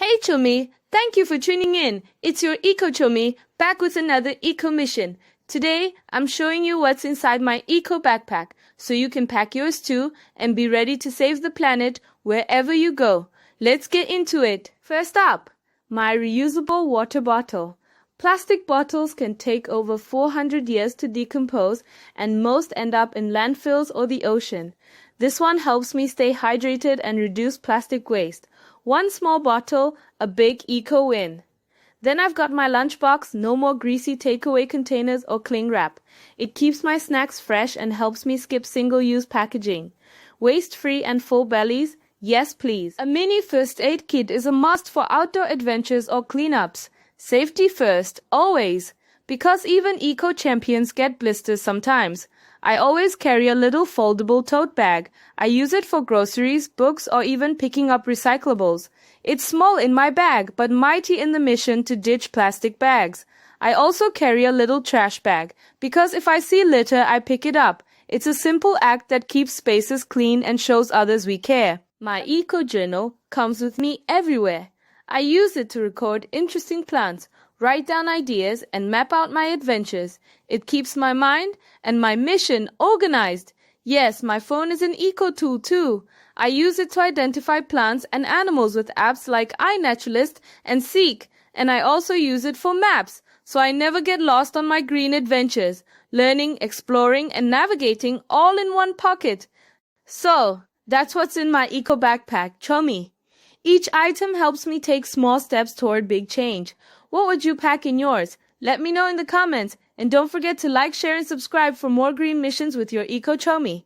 Hey Chomi, thank you for tuning in. It's your Eco Chomi back with another eco mission. Today, I'm showing you what's inside my eco backpack so you can pack yours too and be ready to save the planet wherever you go. Let's get into it. First up, my reusable water bottle. Plastic bottles can take over 400 years to decompose and most end up in landfills or the ocean. This one helps me stay hydrated and reduce plastic waste. One small bottle, a big eco win. Then I've got my lunchbox, no more greasy takeaway containers or cling wrap. It keeps my snacks fresh and helps me skip single-use packaging. Waste-free and full bellies? Yes, please. A mini first aid kit is a must for outdoor adventures or cleanups. Safety first, always. Because even eco champions get blisters sometimes. I always carry a little foldable tote bag. I use it for groceries, books, or even picking up recyclables. It's small in my bag, but mighty in the mission to ditch plastic bags. I also carry a little trash bag, because if I see litter, I pick it up. It's a simple act that keeps spaces clean and shows others we care. My eco journal comes with me everywhere. I use it to record interesting plants, write down ideas, and map out my adventures. It keeps my mind and my mission organized. Yes, my phone is an eco tool too. I use it to identify plants and animals with apps like iNaturalist and Seek, and I also use it for maps, so I never get lost on my green adventures, learning, exploring, and navigating all in one pocket. So, that's what's in my eco backpack, Chomi. Each item helps me take small steps toward big change. What would you pack in yours? Let me know in the comments, and don't forget to like, share, and subscribe for more green missions with your Eco Chomi.